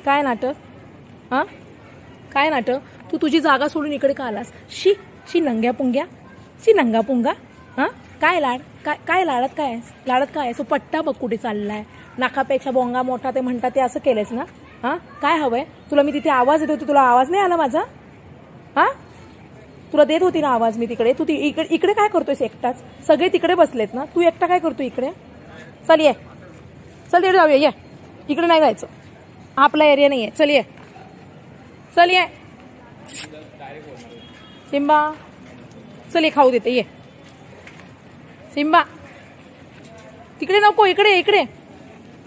काय नाटक? हां काय नाटक? तू तुझी जागा सोडून इकडे का आलास? शी शी नंग्या पुंग्या, शी नंगा पुंगा. हां काय लाड, काय काय लाडत काय आहेस? लाडत काय आहे? तो पट्टा बघ कुठे चाललाय. नाकापेक्षा बोंगा मोठा ते म्हणतात ते असं केलंयस ना? हां काय हवंय तुला? मी तिथे आवाज येत होती, तुला आवाज नाही आला माझा? हां तुला देत होती ना आवाज मी तिकडे. तू इकडे इकडे काय करतोयस एकटाच? सगळे तिकडे बसलेत ना, तू एकटा काय करतो इकडे? चल ये, चल ये जाऊया, ये इकडे नाही जायचं, आपला एरिया नाही आहे. चल ये, चल ये सिम्बा, चल ये खाऊ देते, ये सिम्बा. तिकडे नको, इकडे इकडे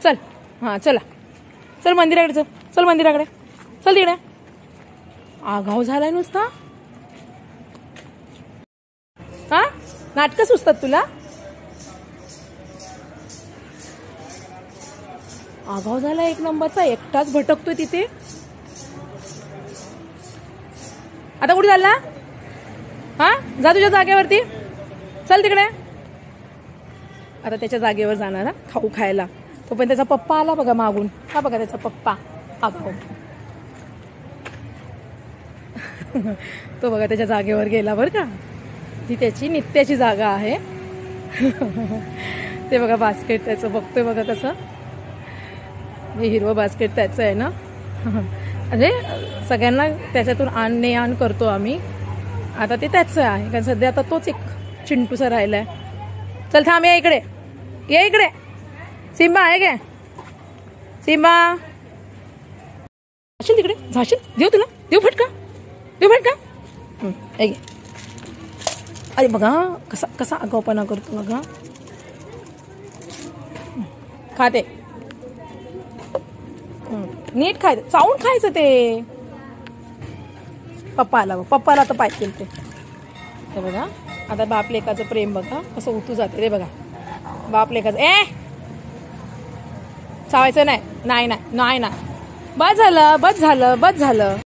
चल. हां चला, चल मंदिराकडे, चल चल मंदिराकडे, चल तिकडे. आगाव झालाय नुसता. हा नाटकं सुचतात तुला? आगाव झाला एक नंबरचा, एकटाच भटकतोय तिथे. आता कुठे चालला? हा जा तुझ्या जागेवरती, चल तिकडे. आता त्याच्या जागेवर जाणार हा खाऊ खायला. तो पण त्याचा पप्पा आला बघा मागून. हा बघा त्याचा पप्पा आगाव. तो बघा त्याच्या जागेवर गेला बरं का. ती त्याची नित्याची जागा आहे. ते बघा बास्केट त्याचं बघतोय बघा कसं. हे हिरवं बास्केट त्याचं आहे ना. म्हणजे सगळ्यांना त्याच्यातून आणणे आण करतो आम्ही. आता ते त्याचं आहे कारण सध्या आता तोच एक चिंटूसा राहिलाय. चल थांब, ये इकडे, ये इकडे. सिम्बा आहे काय? सिम्बा जाशील तिकडे, जाशील. देऊ तुला, देऊ फटका, देऊ फटका. अरे बघा कसा कसा आगाऊपणा करतो बघा. खाते नीट खायचं, चावून खायचं ते. पप्पा आला, पप्पाला तर पाय केलं ते बघा. आता बाप लेकाचं प्रेम बघा कसं उतू जाते रे बघा. बाप लेकाचं चावायचं नाही, नाही नाही नाही नाही. बस झालं, बस झालं, बस झालं.